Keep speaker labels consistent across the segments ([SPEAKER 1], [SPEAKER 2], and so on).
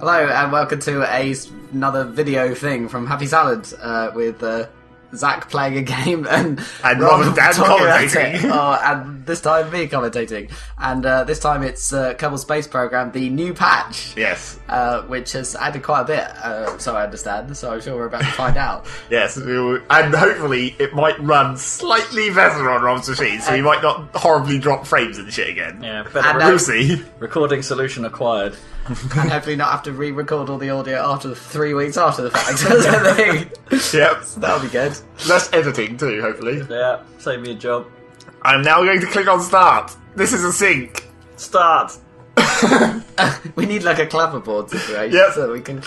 [SPEAKER 1] Hello and welcome to another video thing from Happysalad with Zach playing a game and
[SPEAKER 2] Rob and Dan commentating.
[SPEAKER 1] And this time me commentating. And this time it's Kerbal Space Program, the new patch.
[SPEAKER 2] Yes.
[SPEAKER 1] Which has added quite a bit, so I understand. So I'm sure we're about to find out.
[SPEAKER 2] Yes, and hopefully it might run slightly better on Rob's machine, so he might not horribly drop frames and shit again.
[SPEAKER 3] Yeah,
[SPEAKER 2] we'll see.
[SPEAKER 3] Recording solution acquired.
[SPEAKER 1] And hopefully not have to re-record all the audio after 3 weeks after the fact. Or something.
[SPEAKER 2] Yep.
[SPEAKER 1] So that'll be good.
[SPEAKER 2] Less editing too, hopefully.
[SPEAKER 3] Yeah, save me a job.
[SPEAKER 2] I'm now going to click on start. This is a sync.
[SPEAKER 3] Start!
[SPEAKER 1] We need like a clapperboard situation so we can...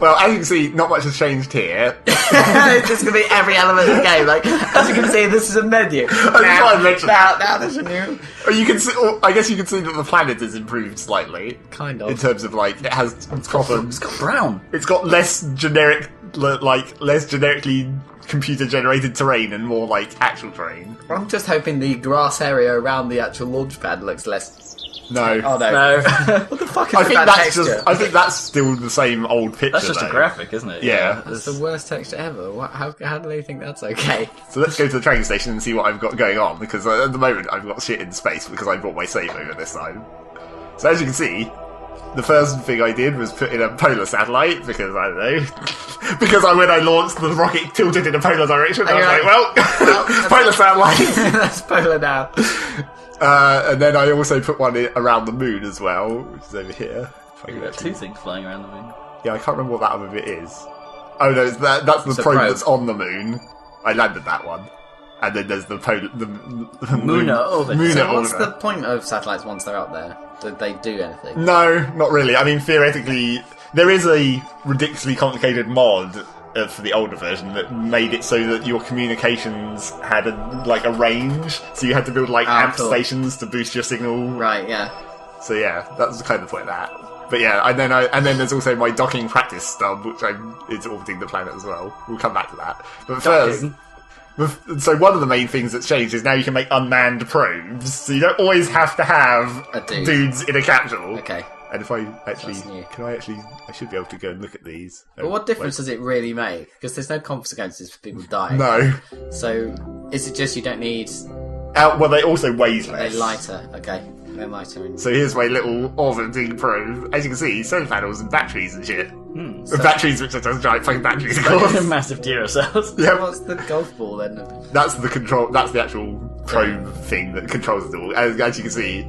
[SPEAKER 2] Well, as you can see, not much has changed here.
[SPEAKER 1] It's just going to be every element of the game. Like, as you can see, this is a menu. Now there's a new...
[SPEAKER 2] You can see, I guess you can see that the planet has improved slightly.
[SPEAKER 1] Kind of.
[SPEAKER 2] In terms of, like, it has proper...
[SPEAKER 3] It's got brown.
[SPEAKER 2] It's got less generic, less generically computer-generated terrain and more, like, actual terrain.
[SPEAKER 1] I'm just hoping the grass area around the actual launch pad looks less...
[SPEAKER 2] No.
[SPEAKER 1] Oh, no.
[SPEAKER 3] No.
[SPEAKER 1] What the fuck is that texture?
[SPEAKER 2] I think that's still the same old picture,
[SPEAKER 3] That's just
[SPEAKER 2] though.
[SPEAKER 3] a graphic, isn't it?
[SPEAKER 2] Yeah.
[SPEAKER 1] That's the worst texture ever. How do they think that's okay?
[SPEAKER 2] So let's go to the train station and see what I've got going on, because at the moment I've got shit in space because I brought my save over this time. So as you can see, the first thing I did was put in a polar satellite, because, I don't know, because when I launched the rocket tilted in a polar direction, I was like, well, polar satellite!
[SPEAKER 1] That's polar now.
[SPEAKER 2] And then I also put one around the moon as well, which is over here.
[SPEAKER 3] You've got two things flying around the moon.
[SPEAKER 2] Yeah, I can't remember what that other bit is. Oh no, that's the probe that's on the moon. I landed that one. And then there's the
[SPEAKER 3] Lunar orbit.
[SPEAKER 1] So what's the point of satellites once they're up there? Do they do anything?
[SPEAKER 2] No, not really. I mean, theoretically, there is a ridiculously complicated mod for the older version that made it so that your communications had a range, so you had to build amp stations to boost your signal.
[SPEAKER 1] Right, yeah.
[SPEAKER 2] So yeah, that was kind of the point of that. But yeah, and then there's also my docking practice stub, which it's orbiting the planet as well. We'll come back to that. But first, so one of the main things that's changed is now you can make unmanned probes, so you don't always have to have dudes in a capsule.
[SPEAKER 1] Okay.
[SPEAKER 2] And if I actually, I should be able to go and look at these.
[SPEAKER 1] But what difference does it really make? Because there's no consequences for people dying.
[SPEAKER 2] No.
[SPEAKER 1] So, is it just you don't need...
[SPEAKER 2] well, they also weigh less.
[SPEAKER 1] They're lighter, okay. They're lighter.
[SPEAKER 2] So here's my little orbiting probe. As you can see, solar panels and batteries and shit.
[SPEAKER 1] So
[SPEAKER 2] batteries, which are just giant fucking batteries, of course.
[SPEAKER 3] Massive Duracells.
[SPEAKER 2] Yeah.
[SPEAKER 1] What's the golf ball then?
[SPEAKER 2] That's the control. That's the actual probe thing that controls it all. As you can see,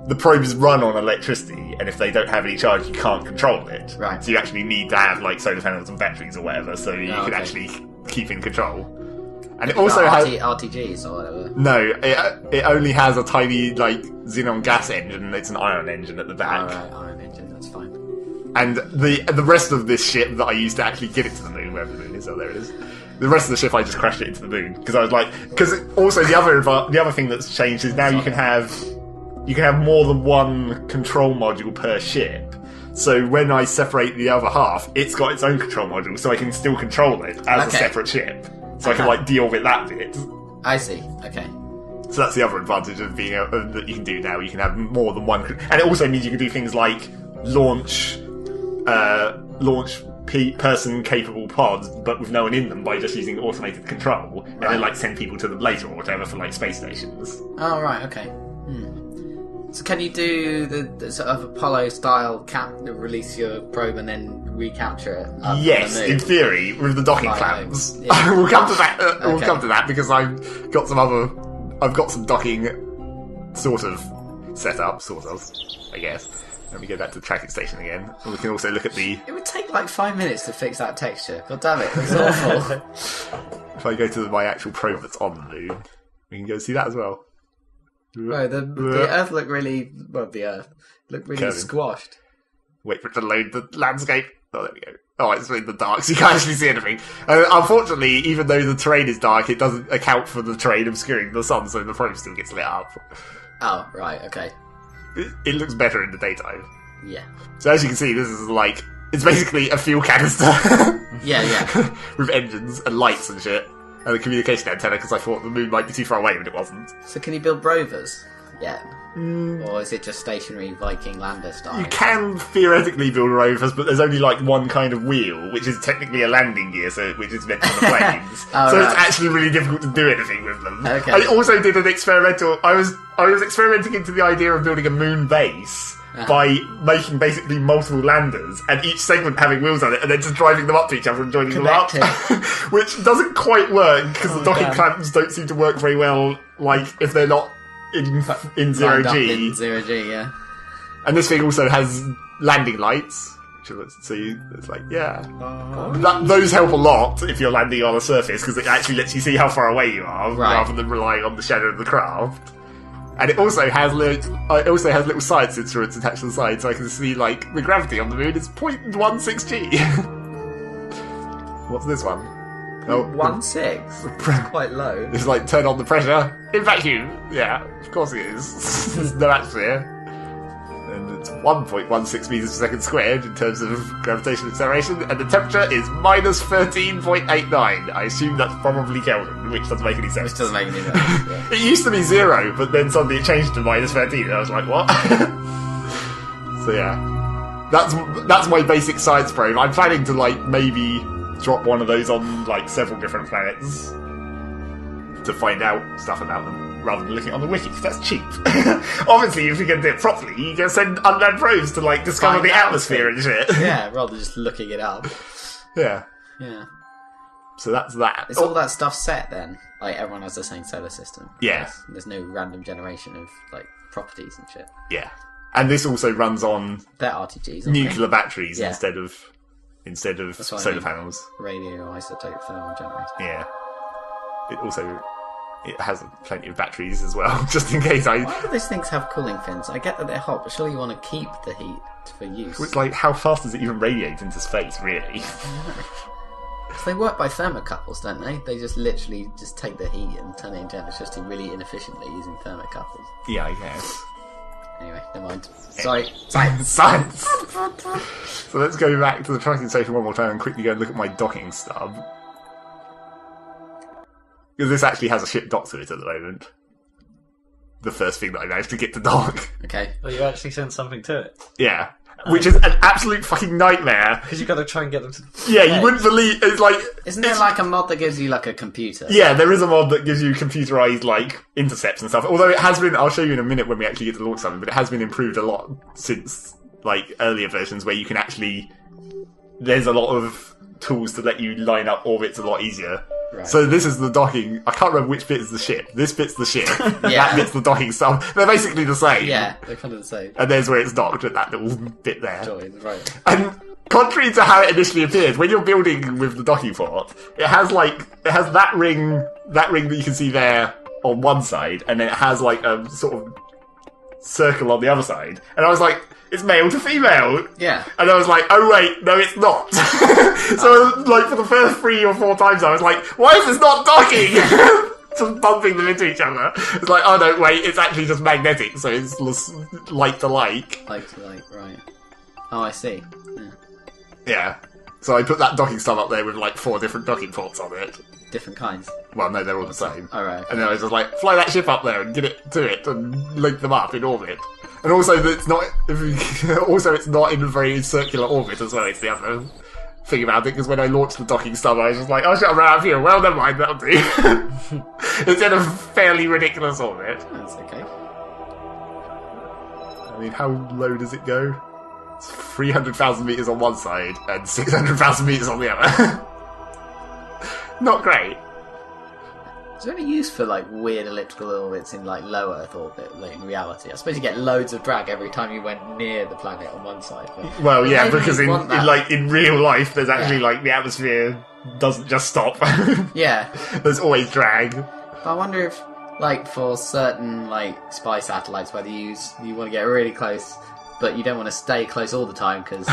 [SPEAKER 2] the probes run on electricity, and if they don't have any charge, you can't control it.
[SPEAKER 1] Right.
[SPEAKER 2] So you actually need to have solar panels and batteries or whatever, so you can actually keep in control. And it also has
[SPEAKER 1] RTGs or whatever.
[SPEAKER 2] No, it only has a tiny xenon gas engine. It's an ion engine at the back.
[SPEAKER 1] Alright, ion engine. That's fine.
[SPEAKER 2] And the rest of this ship that I used to actually get it to the moon, wherever the moon is, there it is. The rest of the ship, I just crashed it into the moon because I was because also the other thing that's changed is now you can have more than one control module per ship. So when I separate the other half, it's got its own control module, so I can still control it as a separate ship. So I can deorbit that bit.
[SPEAKER 1] I see. Okay.
[SPEAKER 2] So that's the other advantage of being that you can do now. You can have more than one, and it also means you can do things like launch person capable pods, but with no one in them, by just using automated control, and then send people to them later or whatever for space stations.
[SPEAKER 1] Oh right, okay. So can you do the sort of Apollo-style release your probe and then recapture it?
[SPEAKER 2] Yes, in theory, with the docking clamps. Yeah. We'll come to that. We'll come to that because I've got some docking sort of set up, I guess. Let me go back to the tracking station again. And we can also look at the...
[SPEAKER 1] It would take 5 minutes to fix that texture. God damn it, it's awful.
[SPEAKER 2] If I go to my actual probe that's on the moon, we can go see that as well.
[SPEAKER 1] No, the Earth looked really... Well, the Earth looked really squashed.
[SPEAKER 2] Wait for it to load the landscape. Oh, there we go. Oh, it's in the dark, so you can't actually see anything. Unfortunately, even though the terrain is dark, it doesn't account for the terrain obscuring the sun, so the probe still gets lit up.
[SPEAKER 1] Oh, right, okay.
[SPEAKER 2] It looks better in the daytime.
[SPEAKER 1] Yeah.
[SPEAKER 2] So as you can see, this is it's basically a fuel canister.
[SPEAKER 1] Yeah.
[SPEAKER 2] With engines and lights and shit. And a communication antenna, because I thought the moon might be too far away, but it wasn't.
[SPEAKER 1] So can you build rovers? yet? Or is it just stationary Viking lander style?
[SPEAKER 2] You can theoretically build rovers, but there's only like one kind of wheel, which is technically a landing gear, which is meant for the planes. It's actually really difficult to do anything with them.
[SPEAKER 1] Okay.
[SPEAKER 2] I also did an experimental. I was experimenting into the idea of building a moon base by making basically multiple landers, and each segment having wheels on it, and then just driving them up to each other and joining them up, which doesn't quite work because the docking clamps don't seem to work very well. Like if they're not in zero G.
[SPEAKER 1] In zero G, yeah.
[SPEAKER 2] And this thing also has landing lights, so it's like, those help a lot if you're landing on a surface, because it actually lets you see how far away you are, rather than relying on the shadow of the craft. And it also has little science instruments attached to the side, so I can see like the gravity on the moon is 0.16 G. What's this one?
[SPEAKER 1] Oh, 1.6. It's quite low.
[SPEAKER 2] It's like turn on the pressure in vacuum. Yeah, of course it is. There's no atmosphere. And it's 1.16 meters per second squared in terms of gravitational acceleration, and the temperature is minus 13.89. I assume that's probably Kelvin, which doesn't make any sense.
[SPEAKER 1] Which doesn't make any sense. Yeah.
[SPEAKER 2] It used to be 0, but then suddenly it changed to minus 13, and I was like, what? So yeah, that's my basic science probe. I'm planning to like maybe drop one of those on like several different planets to find out stuff about them, rather than looking on the wiki, because that's cheap. Obviously, if you're going to do it properly, you can send unmanned probes to like discover the atmosphere and shit.
[SPEAKER 1] Yeah, rather than just looking it up.
[SPEAKER 2] Yeah.
[SPEAKER 1] Yeah.
[SPEAKER 2] So that's that.
[SPEAKER 1] Is all that stuff set then? Like everyone has the same solar system?
[SPEAKER 2] Yeah.
[SPEAKER 1] There's no random generation of like properties and shit.
[SPEAKER 2] Yeah. And this also runs on
[SPEAKER 1] they're RTGs,
[SPEAKER 2] nuclear batteries instead of solar panels.
[SPEAKER 1] Radioisotope thermal generators.
[SPEAKER 2] Yeah. It has plenty of batteries as well, just in case
[SPEAKER 1] Why do these things have cooling fins? I get that they're hot, but surely you want to keep the heat for use.
[SPEAKER 2] It's like, how fast does it even radiate into space, really?
[SPEAKER 1] So they work by thermocouples, don't they? They just literally just take the heat and turn it into electricity really inefficiently using thermocouples.
[SPEAKER 2] Yeah, I guess.
[SPEAKER 1] Anyway, never mind. Sorry. Science!
[SPEAKER 2] Science! So let's go back to the tracking station one more time and quickly go and look at my docking stub. Because this actually has a ship dock to it at the moment. The first thing that I managed to get to dock.
[SPEAKER 1] Okay.
[SPEAKER 3] Well, you actually sent something to it.
[SPEAKER 2] Yeah. Which is an absolute fucking nightmare.
[SPEAKER 3] Because you've got to try and get them to...
[SPEAKER 2] Yeah, you wouldn't believe... It's like...
[SPEAKER 1] Isn't there like a mod that gives you like a computer?
[SPEAKER 2] Yeah, there is a mod that gives you computerized like intercepts and stuff. Although it has been... I'll show you in a minute when we actually get to launch something, but it has been improved a lot since like earlier versions where you can actually... There's a lot of tools to let you line up orbits a lot easier. Right. So this is the docking. I can't remember which bit is the ship. This bit's the ship. That bit's the docking stuff. They're basically the same.
[SPEAKER 1] Yeah, they're kind of the same.
[SPEAKER 2] And there's where it's docked at that little bit there.
[SPEAKER 1] Join, right.
[SPEAKER 2] And contrary to how it initially appeared, when you're building with the docking port, it has that ring that you can see there on one side, and then it has like a sort of circle on the other side. And I was like, it's male to female.
[SPEAKER 1] Yeah.
[SPEAKER 2] And I was like, oh wait, no it's not. So like for the first 3 or 4 times I was like, why is this not docking? Just bumping them into each other. It's like, oh no, wait, it's actually just magnetic, so it's like to like.
[SPEAKER 1] Like to like, right. Oh, I see.
[SPEAKER 2] Yeah. So I put that docking stub up there with like 4 different docking ports on it.
[SPEAKER 1] different kinds?
[SPEAKER 2] Well, no, they're all the same.
[SPEAKER 1] Alright.
[SPEAKER 2] And then I was just like, fly that ship up there and get it to it and link them up in orbit. And also, it's not. It's not in a very circular orbit as well. It's the other thing about it, because when I launched the docking stub, I was just like, "Oh shit, I'm out of here." Well, never mind, that'll do. It's in a fairly ridiculous orbit.
[SPEAKER 1] That's okay.
[SPEAKER 2] I mean, how low does it go? It's 300,000 meters on one side and 600,000 meters on the other. Not great.
[SPEAKER 1] Is there any use for like weird elliptical orbits in like low Earth orbit, like in reality? I suppose you get loads of drag every time you went near the planet on one side. But
[SPEAKER 2] well, yeah, because in real life, there's actually like the atmosphere doesn't just stop.
[SPEAKER 1] Yeah,
[SPEAKER 2] there's always drag.
[SPEAKER 1] But I wonder if, like, for certain like spy satellites, whether you want to get really close, but you don't want to stay close all the time because.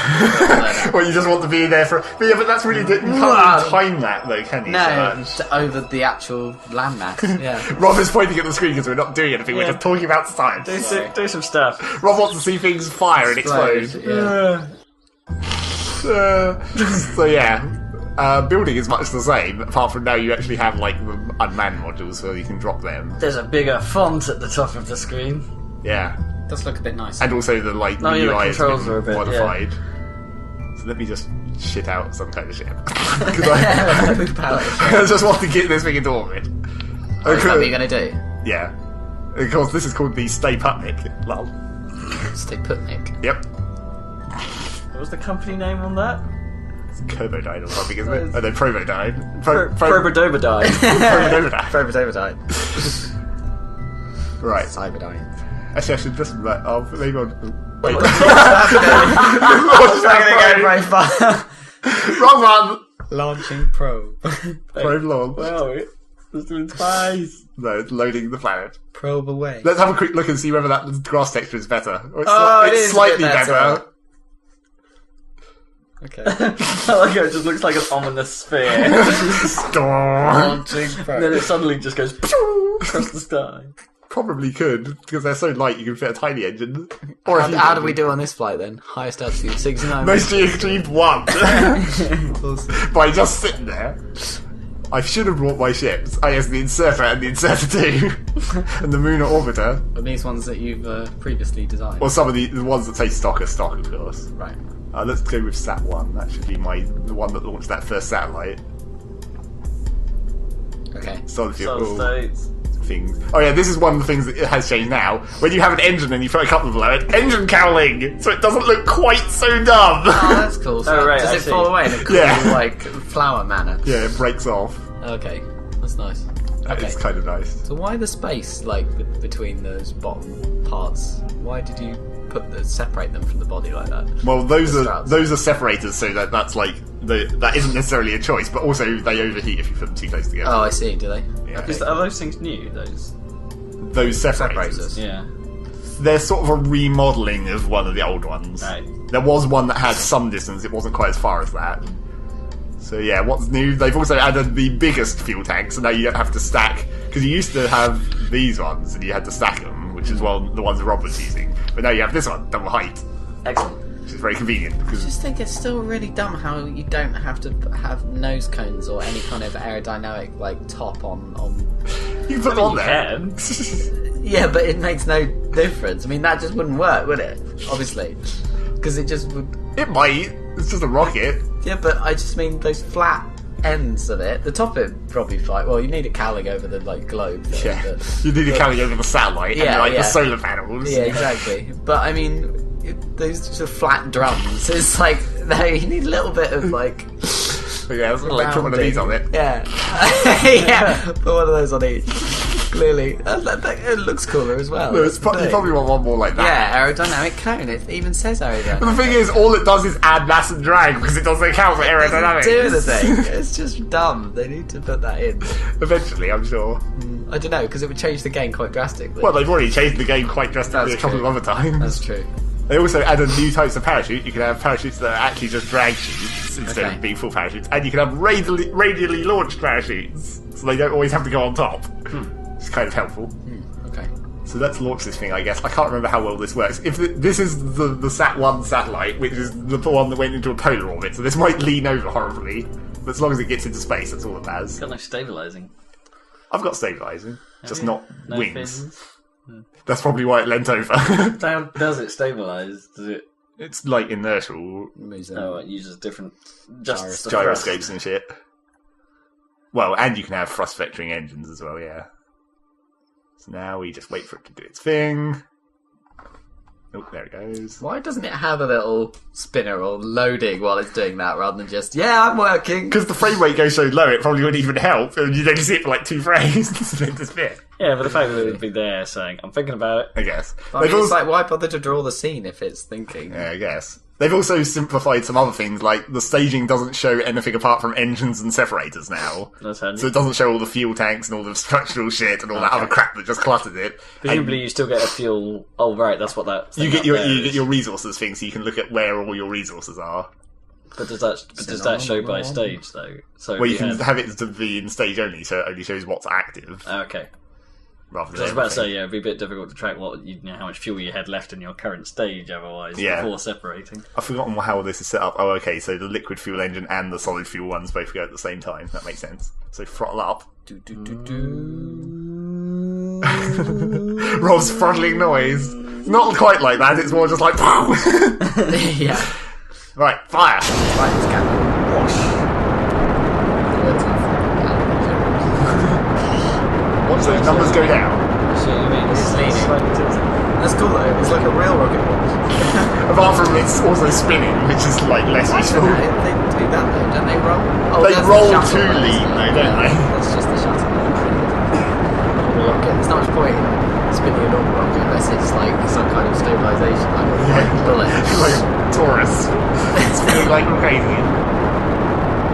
[SPEAKER 2] Well, you just want to be there for. But yeah, but that's really. You can't really time that though, can you?
[SPEAKER 1] No, over the actual landmass. Yeah.
[SPEAKER 2] Rob is pointing at the screen because we're not doing anything. We're just talking about science.
[SPEAKER 3] Do some stuff.
[SPEAKER 2] Rob wants to see things fire and explode.
[SPEAKER 1] Yeah.
[SPEAKER 2] So yeah, Building is much the same, apart from now you actually have like the unmanned modules, so you can drop them.
[SPEAKER 3] There's a bigger font at the top of the screen.
[SPEAKER 2] Yeah,
[SPEAKER 1] It does look a bit nicer.
[SPEAKER 2] and also the like
[SPEAKER 3] Oh,
[SPEAKER 2] the
[SPEAKER 3] yeah, the
[SPEAKER 2] UI is
[SPEAKER 3] controls are a bit,
[SPEAKER 2] modified. So let me just shit out some kind of shit because
[SPEAKER 1] Food palette.
[SPEAKER 2] I just want to get this thing into orbit.
[SPEAKER 1] Oh, is that what you're going to do?
[SPEAKER 2] Yeah, of course this is called the Stay Putnik. Lol.
[SPEAKER 1] Stay put, Nick.
[SPEAKER 2] Yep,
[SPEAKER 3] What was the company name on that?
[SPEAKER 2] it's Kerbodyne or something, isn't it? Oh no, Probodyne.
[SPEAKER 3] Probodobodine.
[SPEAKER 2] Probodyne.
[SPEAKER 1] Prototype.
[SPEAKER 2] Right.
[SPEAKER 1] Cyberdyne.
[SPEAKER 2] Actually, I should just oh maybe on. Wait.
[SPEAKER 1] It's not going to go very far.
[SPEAKER 2] Wrong one.
[SPEAKER 1] Launching probe.
[SPEAKER 2] Probe launch.
[SPEAKER 3] Wow, it's doing twice.
[SPEAKER 2] No, it's loading the planet.
[SPEAKER 1] Probe away.
[SPEAKER 2] Let's have a quick look and see whether that grass texture is better. Or it's
[SPEAKER 1] Oh, it
[SPEAKER 2] it's
[SPEAKER 1] is a
[SPEAKER 2] slightly
[SPEAKER 1] bit better.
[SPEAKER 2] better.
[SPEAKER 1] Okay.
[SPEAKER 3] I like how it just looks like an ominous sphere.
[SPEAKER 1] Launching
[SPEAKER 3] And then
[SPEAKER 1] probe.
[SPEAKER 3] it suddenly just goes across the sky.
[SPEAKER 2] Probably could, because they're so light you can fit a tiny engine. Or a
[SPEAKER 1] How do we do on this flight then? Highest altitude 69.
[SPEAKER 2] Most achieved one. By just sitting there. I should have brought my ships. I guess the Inserter and the Inserter 2. And the Lunar Orbiter.
[SPEAKER 1] Are these ones that you've previously designed?
[SPEAKER 2] Or some of the ones that say stock are stock, of course.
[SPEAKER 1] Right.
[SPEAKER 2] Let's go with Sat 1. That should be the one that launched that first satellite.
[SPEAKER 1] Okay.
[SPEAKER 2] Solid fuel.
[SPEAKER 3] Solid states.
[SPEAKER 2] Things. Oh yeah, this is one of the things that has changed now. When you have an engine and you put a couple below it, engine cowling, so it doesn't look quite so dumb.
[SPEAKER 1] Oh, that's cool. So
[SPEAKER 3] Oh, right,
[SPEAKER 1] does
[SPEAKER 3] I
[SPEAKER 1] it
[SPEAKER 3] see.
[SPEAKER 1] fall away in a cool,
[SPEAKER 2] Yeah.
[SPEAKER 1] like, flower manner?
[SPEAKER 2] Yeah, it breaks off.
[SPEAKER 1] Okay. That's nice.
[SPEAKER 2] That
[SPEAKER 1] Okay.
[SPEAKER 2] is kind of nice.
[SPEAKER 1] So why the space, like, between those bottom parts? Why did you separate them from the body like that?
[SPEAKER 2] Well, those
[SPEAKER 1] The
[SPEAKER 2] are
[SPEAKER 1] struts.
[SPEAKER 2] separators, so that's like that isn't necessarily a choice, but also they overheat if you put them too close together.
[SPEAKER 1] Oh, I see. Do they?
[SPEAKER 2] Yeah.
[SPEAKER 3] Are those things new? Those.
[SPEAKER 2] Those separators.
[SPEAKER 1] Separators.
[SPEAKER 3] Yeah.
[SPEAKER 2] They're sort of a remodelling of one of the old ones.
[SPEAKER 3] Right.
[SPEAKER 2] There was one that had some distance; it wasn't quite as far as that. So yeah, what's new? They've also added the biggest fuel tank, so now you don't have to stack, because you used to have these ones and you had to stack them, which is the ones Rob was using. But now you have this one, double height,
[SPEAKER 3] Excellent.
[SPEAKER 2] which is very convenient.
[SPEAKER 1] I
[SPEAKER 2] Because
[SPEAKER 1] just think it's still really dumb how you don't have to have nose cones or any kind of aerodynamic like top on.
[SPEAKER 2] you put them on
[SPEAKER 3] You
[SPEAKER 2] there.
[SPEAKER 3] can.
[SPEAKER 1] Yeah, but it makes no difference. I mean, that just wouldn't work, would it? Obviously, because it just would.
[SPEAKER 2] It might. It's just a rocket.
[SPEAKER 1] Yeah, but I just mean those flat ends of it. The top it probably fine. Well, you need a cowling over the like globe. Thing,
[SPEAKER 2] Yeah,
[SPEAKER 1] but-
[SPEAKER 2] you need to carry over the satellite and
[SPEAKER 1] Yeah,
[SPEAKER 2] like the
[SPEAKER 1] yeah.
[SPEAKER 2] solar panels.
[SPEAKER 1] Yeah, exactly. But I mean, those sort of flat drums. It's like no, you need a little bit of like.
[SPEAKER 2] But yeah, it's like put one of these on it.
[SPEAKER 1] Yeah, yeah. Put one of those on each. Clearly, it looks cooler as well.
[SPEAKER 2] No,
[SPEAKER 1] That's the
[SPEAKER 2] you
[SPEAKER 1] thing.
[SPEAKER 2] probably want one more like that.
[SPEAKER 1] Yeah, aerodynamic cone. It even says aerodynamic.
[SPEAKER 2] But the thing is, all it does is add mass and drag because it doesn't count for aerodynamics.
[SPEAKER 1] Do anything. It's just dumb. They need to put that in.
[SPEAKER 2] Eventually, I'm sure.
[SPEAKER 1] I don't know because it would change the game quite drastically.
[SPEAKER 2] Well, they've already changed the game quite drastically
[SPEAKER 1] That's
[SPEAKER 2] a couple
[SPEAKER 1] true.
[SPEAKER 2] of other times.
[SPEAKER 1] That's true.
[SPEAKER 2] They also added new types of parachute. You can have parachutes that are actually just drag chutes instead
[SPEAKER 1] Okay.
[SPEAKER 2] of being full parachutes, and you can have radially launched parachutes, so they don't always have to go on top. It's kind of helpful.
[SPEAKER 1] Okay.
[SPEAKER 2] So let's launch this thing, I guess. I can't remember how well this works. If this is the Sat-1 satellite, which is the one that went into a polar orbit, so this might lean over horribly, but as long as it gets into space, that's all that matters.
[SPEAKER 3] It's got no stabilising.
[SPEAKER 2] I've got stabilising, just not
[SPEAKER 3] No
[SPEAKER 2] wings.
[SPEAKER 3] fins.
[SPEAKER 2] That's probably why it leant over.
[SPEAKER 3] How does it stabilise? Does it?
[SPEAKER 2] It's like inertial
[SPEAKER 3] No, it uses different just
[SPEAKER 2] gyroscopes and shit. Well, and you can have thrust vectoring engines as well, yeah. So now we just wait for it to do its thing. Oh, there it goes.
[SPEAKER 1] Why doesn't it have a little spinner or loading while it's doing that rather than just, yeah, I'm working?
[SPEAKER 2] Because the frame rate goes so low, it probably wouldn't even help. And you'd only see it for like 2 frames and then just fit.
[SPEAKER 3] Yeah, but the fact that it would be there saying, I'm thinking about it.
[SPEAKER 2] I guess.
[SPEAKER 1] I mean, it's like, why bother to draw the scene if it's thinking?
[SPEAKER 2] Yeah, I guess. They've also simplified some other things, like the staging doesn't show anything apart from engines and separators now.
[SPEAKER 3] That's handy.
[SPEAKER 2] So it doesn't show all the fuel tanks and all the structural shit and all that
[SPEAKER 1] Okay.
[SPEAKER 2] other crap that just clutters it.
[SPEAKER 3] Presumably you still get a fuel... Oh, right, that's what that...
[SPEAKER 2] You
[SPEAKER 3] thing
[SPEAKER 2] get
[SPEAKER 3] up
[SPEAKER 2] your
[SPEAKER 3] there is.
[SPEAKER 2] resources thing, so you can look at where all your resources are.
[SPEAKER 3] But does that show by stage, though? So
[SPEAKER 2] Well, you
[SPEAKER 3] we
[SPEAKER 2] can
[SPEAKER 3] have-
[SPEAKER 2] have it to be in stage only, so it only shows what's active.
[SPEAKER 3] Okay.
[SPEAKER 2] rather
[SPEAKER 3] I
[SPEAKER 2] than
[SPEAKER 3] was about to say,
[SPEAKER 2] everything.
[SPEAKER 3] it'd be a bit difficult to track how much fuel you had left in your current stage otherwise before separating.
[SPEAKER 2] I've forgotten how this is set up. Oh, okay, so the liquid fuel engine and the solid fuel ones both go at the same time. That makes sense. So throttle up. Rob's throttling noise. Not quite like that, it's more just like...
[SPEAKER 1] Yeah.
[SPEAKER 2] Right, fire!
[SPEAKER 1] Right, it's got wash.
[SPEAKER 2] Once those numbers go down...
[SPEAKER 3] So you mean
[SPEAKER 1] It's leaning.
[SPEAKER 3] slightly tilted.
[SPEAKER 1] That's cool though, it's like a real rocket launch.
[SPEAKER 2] Apart from it's also spinning, which is like less useful.
[SPEAKER 1] They do that though, don't they roll? Oh,
[SPEAKER 2] They
[SPEAKER 1] that's
[SPEAKER 2] roll
[SPEAKER 1] the shuttle,
[SPEAKER 2] to
[SPEAKER 1] though,
[SPEAKER 2] lean
[SPEAKER 1] isn't it?
[SPEAKER 2] though, don't they?
[SPEAKER 1] That's just the shuttle. Rocket. There's not much point in spinning a normal rocket unless it's like some kind of stabilisation, like a bullet.
[SPEAKER 2] Like Taurus. It's feeling like crazy.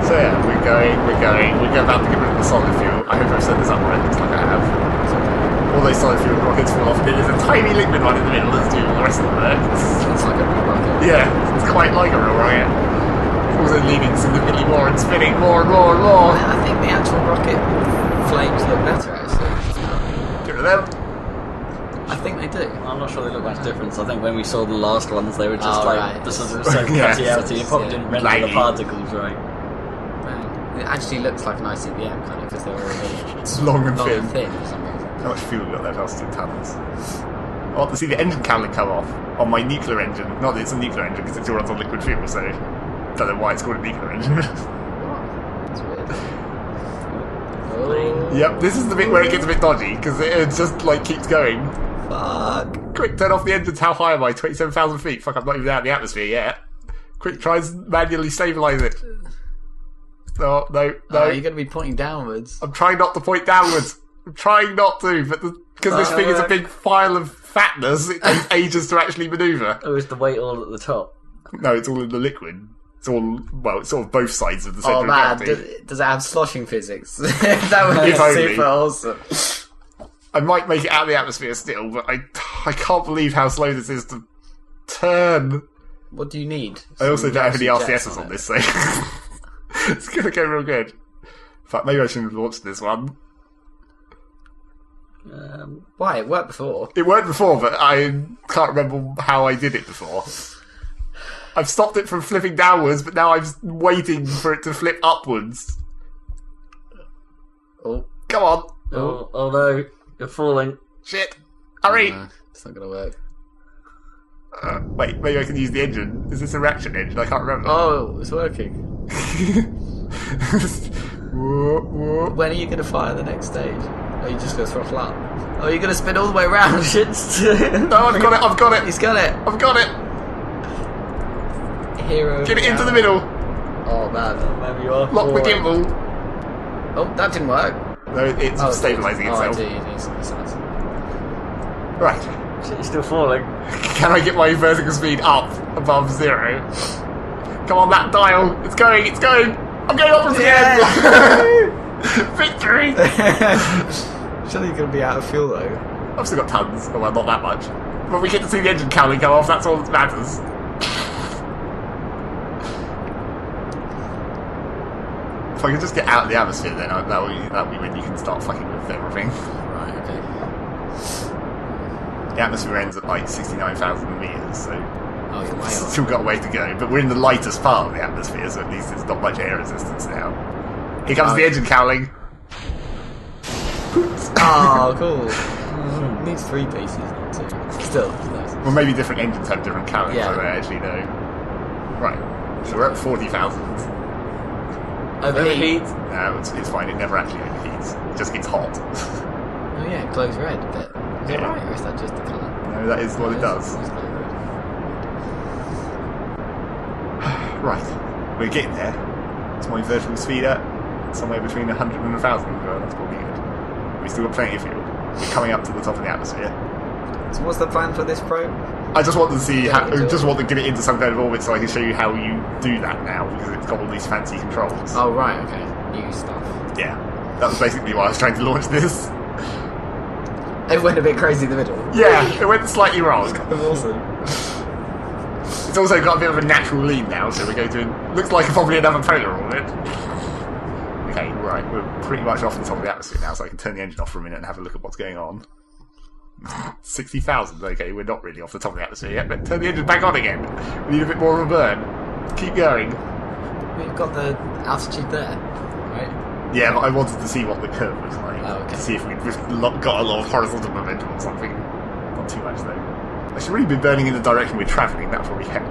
[SPEAKER 2] So yeah, we're about to get rid of the solid fuel. I hope I've set this up right, looks like I have. All those solid fuel rockets fall off, and there's a tiny liquid one in the middle that's doing the rest of the work.
[SPEAKER 1] It's like a real rocket.
[SPEAKER 2] Yeah, it's quite like a real rocket. It's also leaning significantly more and spinning more and more and more.
[SPEAKER 1] I think the actual rocket flames look better actually.
[SPEAKER 2] Get rid of them.
[SPEAKER 1] I think they do.
[SPEAKER 3] I'm not sure they look much different. I think when we saw the last ones, they were just
[SPEAKER 1] right.
[SPEAKER 3] the sort of so
[SPEAKER 2] Yeah.
[SPEAKER 3] cutty outy. It probably didn't render the
[SPEAKER 2] Laggy.
[SPEAKER 3] particles right.
[SPEAKER 1] It actually looks like an ICBM kind of because they were really
[SPEAKER 2] It's long and
[SPEAKER 1] long
[SPEAKER 2] thin.
[SPEAKER 1] and thin for some reason.
[SPEAKER 2] How much fuel we got left? That's 2 tons. I want to see the engine cowling come off on my nuclear engine. Not that it's a nuclear engine because it still runs on liquid fuel, so don't know why it's called a nuclear engine.
[SPEAKER 1] That's weird. Oh,
[SPEAKER 2] Yep, this is the bit where it gets a bit dodgy because it just like keeps going.
[SPEAKER 1] fuck.
[SPEAKER 2] Quick, turn off the engines. How high am I? 27,000 feet. Fuck, I'm not even out in the atmosphere yet. Quick, try and manually stabilise it. No.
[SPEAKER 1] Oh, you're going to be pointing downwards.
[SPEAKER 2] I'm trying not to point downwards. I'm trying not to, but because this thing is a big pile of fatness, it takes ages to actually manoeuvre.
[SPEAKER 3] Oh, is the weight all at the top?
[SPEAKER 2] No, it's all in the liquid. It's all, well, it's sort of both sides of the centre
[SPEAKER 1] Oh
[SPEAKER 2] of
[SPEAKER 1] man,
[SPEAKER 2] gravity.
[SPEAKER 1] does it have sloshing physics? That would be
[SPEAKER 2] If only.
[SPEAKER 1] super awesome.
[SPEAKER 2] I might make it out of the atmosphere still, but I can't believe how slow this is to turn.
[SPEAKER 1] What do you need?
[SPEAKER 2] I also don't have any
[SPEAKER 1] Some jets
[SPEAKER 2] RCSs on
[SPEAKER 1] it.
[SPEAKER 2] this thing. It's gonna go real good. In fact, maybe I shouldn't have launched this one.
[SPEAKER 1] Why? It worked before.
[SPEAKER 2] It worked before, but I can't remember how I did it before. I've stopped it from flipping downwards, but now I'm waiting for it to flip upwards.
[SPEAKER 1] Oh,
[SPEAKER 2] Come on.
[SPEAKER 3] Oh no, you're falling.
[SPEAKER 2] Shit. Hurry.
[SPEAKER 1] no, it's not going to work.
[SPEAKER 2] Wait, maybe I can use the engine. Is this a reaction engine? I can't remember.
[SPEAKER 1] Oh, it's working.
[SPEAKER 2] Whoa, whoa.
[SPEAKER 1] When are you going to fire the next stage? Are you just going to throttle up? Oh, you're going to spin all the way around. Shit's
[SPEAKER 2] No, I've got it, I've got it.
[SPEAKER 1] He's got it.
[SPEAKER 2] I've got it.
[SPEAKER 1] Hero.
[SPEAKER 2] Get it into the middle.
[SPEAKER 1] Oh man.
[SPEAKER 3] Maybe you are
[SPEAKER 2] Lock the
[SPEAKER 3] falling.
[SPEAKER 2] gimbal.
[SPEAKER 1] Oh, that didn't work.
[SPEAKER 2] No, it's
[SPEAKER 1] Oh,
[SPEAKER 2] stabilising
[SPEAKER 1] oh, I
[SPEAKER 2] itself.
[SPEAKER 1] do. You need some size.
[SPEAKER 2] Right.
[SPEAKER 3] Shit, you're still falling.
[SPEAKER 2] Can I get my vertical speed up above 0? Come on, that dial. It's going, it's going. I'm going upwards again. Victory.
[SPEAKER 1] Surely you're going to be out of fuel though.
[SPEAKER 2] I've still got tons. Oh, well, not that much. But we get to see the engine cowling go off. That's all that matters. If I could just get out of the atmosphere, then that'll be when you can start fucking with everything.
[SPEAKER 1] Right, okay.
[SPEAKER 2] The atmosphere ends at like 69,000 meters, so
[SPEAKER 1] Oh, you're way off.
[SPEAKER 2] still got a way to go. But we're in the lightest part of the atmosphere, so at least there's not much air resistance now. Here comes the engine cowling.
[SPEAKER 1] Oh, cool. Needs 3 pieces, not 2. Still, it's nice.
[SPEAKER 2] Well, maybe different engines have different cowlings,
[SPEAKER 1] Yeah.
[SPEAKER 2] I don't actually know. Right, so we're at 40,000.
[SPEAKER 1] Overheat.
[SPEAKER 2] No, it's fine, it never actually overheats. It just gets hot.
[SPEAKER 1] Oh yeah, it glows red a bit. Is it
[SPEAKER 2] Yeah.
[SPEAKER 1] right, or is that just the colour?
[SPEAKER 2] No, that is what it does.
[SPEAKER 1] It's glow red.
[SPEAKER 2] Right, we're getting there. It's my vertical speed at somewhere between 100 and 1,000. Well, that's probably good. We've still got plenty of fuel. We're coming up to the top of the atmosphere.
[SPEAKER 1] So what's the plan for this probe?
[SPEAKER 2] I just want to see
[SPEAKER 1] Yeah,
[SPEAKER 2] how.
[SPEAKER 1] we can do
[SPEAKER 2] Just
[SPEAKER 1] it.
[SPEAKER 2] want to get it into some kind of orbit so I can show you how you do that now because it's got all these fancy controls.
[SPEAKER 1] Oh right, okay. New stuff.
[SPEAKER 2] Yeah, that was basically why I was trying to launch this.
[SPEAKER 1] It went a bit crazy in the middle.
[SPEAKER 2] Yeah, it went slightly wrong.
[SPEAKER 1] Awesome.
[SPEAKER 2] It's also got a bit of a natural lean now, so we're going to. Looks like probably another polar orbit. Okay, right, we're pretty much off the top of the atmosphere now, so I can turn the engine off for a minute and have a look at what's going on. 60,000. Okay, we're not really off the top of the atmosphere yet, but turn the engine back on again. We need a bit more of a burn. Keep going.
[SPEAKER 1] We've got the altitude there, right?
[SPEAKER 2] Yeah, but I wanted to see what the curve was like.
[SPEAKER 1] Oh, okay.
[SPEAKER 2] To see if we'd got a lot of horizontal momentum or something. Not too much, though. I should really be burning in the direction we're travelling. That would probably help.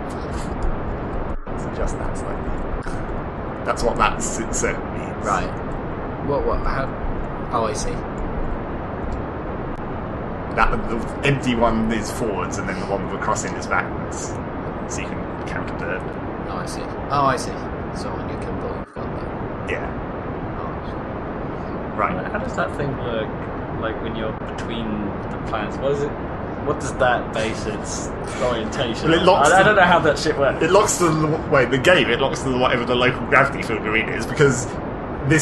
[SPEAKER 2] Let's adjust that slightly. That's what that circle means.
[SPEAKER 1] Right. How? Oh, I see.
[SPEAKER 2] The empty one is forwards, and then the one with the crossing is backwards. So you can count a burn.
[SPEAKER 1] Oh, I see. So on your Kerbal, you've got that.
[SPEAKER 2] Yeah.
[SPEAKER 1] Oh,
[SPEAKER 2] right.
[SPEAKER 3] How does that thing work? Like when you're between the planets, what does that base its orientation?
[SPEAKER 2] Well,
[SPEAKER 3] I don't know how that shit works.
[SPEAKER 2] It locks to the game. It locks to whatever the local gravity field you're in is, because the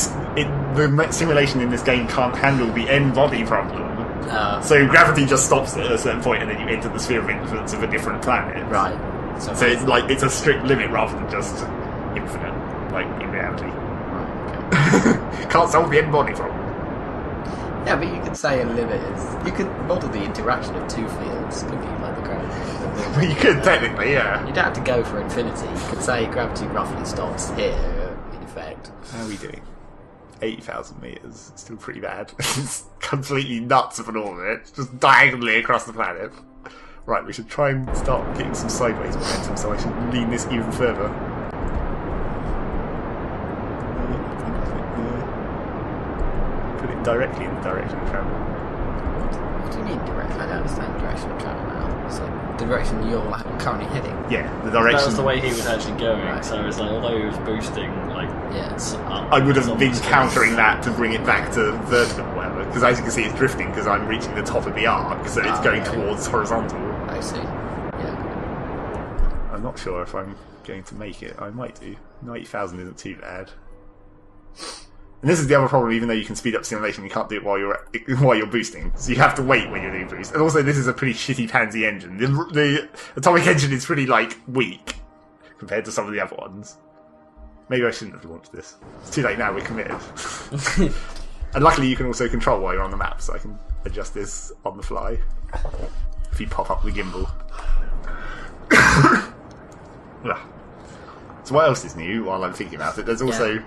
[SPEAKER 2] simulation in this game can't handle the end body problem. So gravity just stops at a certain point, and then you enter the sphere of influence of a different planet.
[SPEAKER 1] right.
[SPEAKER 2] So it's a strict limit rather than just infinite, like in reality.
[SPEAKER 1] Right, okay.
[SPEAKER 2] Can't solve the end body problem.
[SPEAKER 1] Yeah, but you could say a limit is... You could model the interaction of two fields. Could be like the gravity.
[SPEAKER 2] Well, you could technically, yeah.
[SPEAKER 1] You don't have to go for infinity. You could say gravity roughly stops here, in effect.
[SPEAKER 2] How are we doing? 80,000 metres. Still pretty bad. It's completely nuts of an orbit. Just diagonally across the planet. Right, we should try and start getting some sideways momentum, so I should lean this even further. Put it directly in the direction of travel.
[SPEAKER 1] What do you mean direction? I don't understand the direction of travel now. It's like the direction you're currently heading.
[SPEAKER 2] Yeah, the direction.
[SPEAKER 3] That was the way he was actually going.
[SPEAKER 1] Right.
[SPEAKER 3] So it's like, although he was boosting, like, up,
[SPEAKER 2] I would have been
[SPEAKER 3] it's
[SPEAKER 2] countering that to bring it back to vertical or whatever, because as you can see it's drifting because I'm reaching the top of the arc, so it's going towards horizontal.
[SPEAKER 1] I see. Yeah.
[SPEAKER 2] I'm not sure if I'm going to make it. I might do. 90,000 isn't too bad. And this is the other problem, even though you can speed up simulation, you can't do it while you're boosting. So you have to wait when you're doing boost. And also this is a pretty shitty pansy engine. The atomic engine is pretty, weak compared to some of the other ones. Maybe I shouldn't have launched this. It's too late now, we're committed. And luckily you can also control while you're on the map, so I can adjust this on the fly. If you pop up the gimbal. So what else is new while I'm thinking about it? There's also,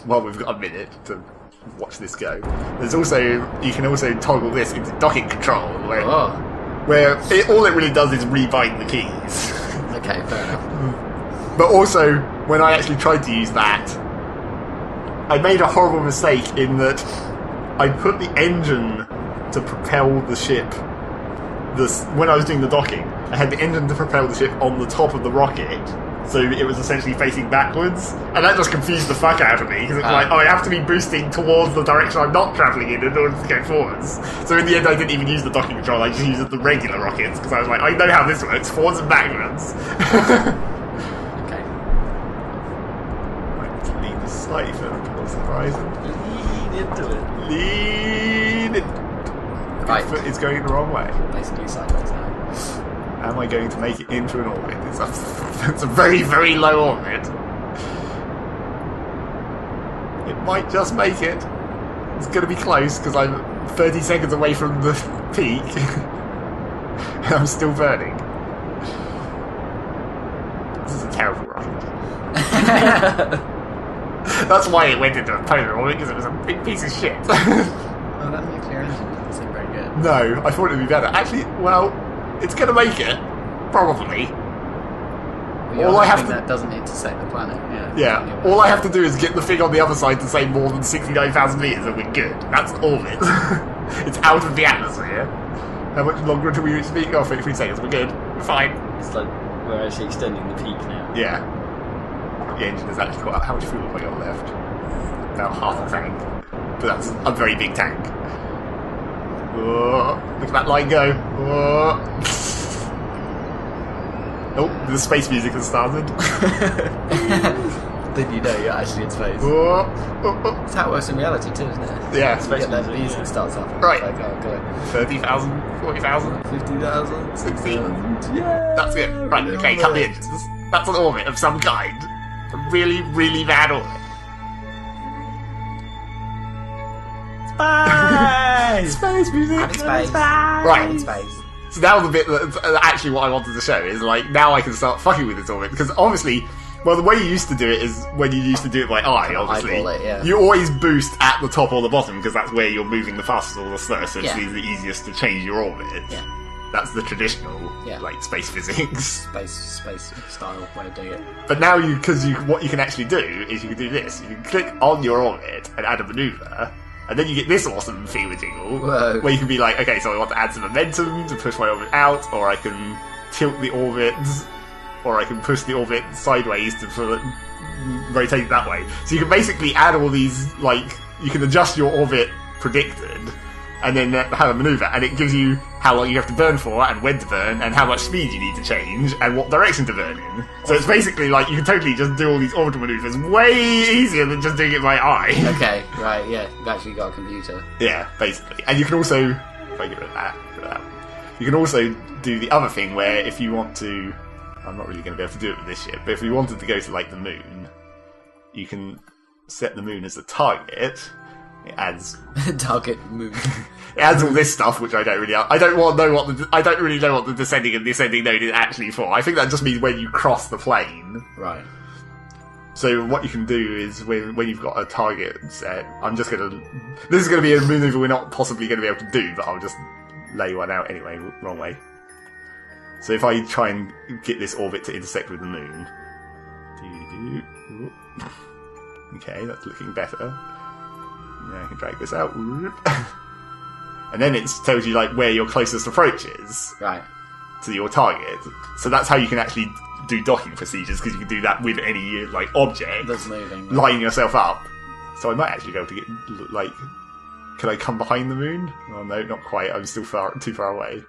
[SPEAKER 2] while we've got a minute to watch this go, there's also, you can also toggle this into docking control, where all it really does is rebind the keys.
[SPEAKER 1] Okay, fair enough.
[SPEAKER 2] But also, when I actually tried to use that, I made a horrible mistake in that I put the engine to propel the ship. When I was doing the docking, I had the engine to propel the ship on the top of the rocket, so it was essentially facing backwards, and that just confused the fuck out of me, because it's I have to be boosting towards the direction I'm not travelling in order to go forwards. So in the end I didn't even use the docking control, I just used the regular rockets, because I was like, I know how this works, forwards and backwards.
[SPEAKER 1] Okay.
[SPEAKER 2] Right, lean this slightly further towards the horizon.
[SPEAKER 3] Lean into it.
[SPEAKER 2] Lean it.
[SPEAKER 1] Right.
[SPEAKER 2] Foot is going the wrong way.
[SPEAKER 1] Basically sideways now.
[SPEAKER 2] Am I going to make it into an orbit? It's a very, very low orbit. It might just make it. It's going to be close because I'm 30 seconds away from the peak. And I'm still burning. This is a terrible rocket. That's why it went into a polar orbit, because it was a big piece of shit.
[SPEAKER 1] Oh, that nuclear engine doesn't seem very good.
[SPEAKER 2] No, I thought it would be better. Actually, well, it's going to make it. Probably.
[SPEAKER 1] Well, all I have to... that doesn't intersect the planet.
[SPEAKER 2] Yeah. All I have to do is get the thing on the other side to say more than 69,000 metres and we're good. That's orbit. It's out of the atmosphere. How much longer until we reach the peak? Oh, 33 seconds. We're good. We're fine.
[SPEAKER 3] It's like we're actually extending the peak now.
[SPEAKER 2] Yeah. The engine is actually quite... How much fuel have I got left? About half a tank. But that's a very big tank. Oh, look at that line go. Oh, the space music has started.
[SPEAKER 1] Then you know you're actually in space. That's how it works in reality too, isn't it?
[SPEAKER 2] Yeah.
[SPEAKER 1] Space music starts off.
[SPEAKER 2] Right.
[SPEAKER 1] Like, oh, go.
[SPEAKER 2] 30,000, 40,000,
[SPEAKER 1] 50,000,
[SPEAKER 2] 60,000.
[SPEAKER 1] Yeah.
[SPEAKER 2] That's it. Right, okay, cut the engines. That's an orbit of some kind. A really, really bad orbit.
[SPEAKER 3] Space!
[SPEAKER 2] Space music!
[SPEAKER 1] I'm in space.
[SPEAKER 2] Right.
[SPEAKER 1] I'm in space.
[SPEAKER 2] So now the bit that actually what I wanted to show is like now I can start fucking with this orbit because obviously, well, the way you used to do it is when you used to do it by eye. Obviously,
[SPEAKER 1] eyeball it, yeah.
[SPEAKER 2] you always boost at the top or the bottom because that's where you're moving the fastest or the slowest. So it's
[SPEAKER 1] Yeah.
[SPEAKER 2] the easiest to change your orbit.
[SPEAKER 1] Yeah.
[SPEAKER 2] That's the traditional,
[SPEAKER 1] Yeah.
[SPEAKER 2] like space physics.
[SPEAKER 1] Space style way of doing it.
[SPEAKER 2] But now what you can actually do is you can do this. You can click on your orbit and add a maneuver. And then you get this awesome jingle
[SPEAKER 1] Whoa.
[SPEAKER 2] where you can be like, okay, so I want to add some momentum to push my orbit out, or I can tilt the orbit, or I can push the orbit sideways to rotate it that way. So you can basically add all these, like, you can adjust your orbit predicted, and then have a maneuver, and it gives you how long you have to burn for, and when to burn, and how much speed you need to change, and what direction to burn in. So it's basically like you can totally just do all these orbital maneuvers way easier than just doing it by eye.
[SPEAKER 1] Okay, right, yeah. You've actually got a computer.
[SPEAKER 2] Yeah, basically. And you can also, if I get rid of that, you can also do the other thing where if you want to, I'm not really going to be able to do it with this ship, but if you wanted to go to like the moon, you can set the moon as a target. It adds
[SPEAKER 1] Target moon.
[SPEAKER 2] It adds all this stuff, which I don't really know what the descending and the ascending node is actually for. I think that just means when you cross the plane.
[SPEAKER 1] Right.
[SPEAKER 2] So what you can do is when you've got a target set, this is gonna be a maneuver we're not possibly gonna be able to do, but I'll just lay one out anyway, wrong way. So if I try and get this orbit to intersect with the moon. Okay, that's looking better. Yeah, I can drag this out. And then it tells you like where your closest approach is
[SPEAKER 1] Right.
[SPEAKER 2] to your target. So that's how you can actually do docking procedures, because you can do that with any like object.
[SPEAKER 1] That's moving. Right.
[SPEAKER 2] Lining yourself up. So I might actually be able to get like, can I come behind the moon? Oh no, not quite. I'm still too far away.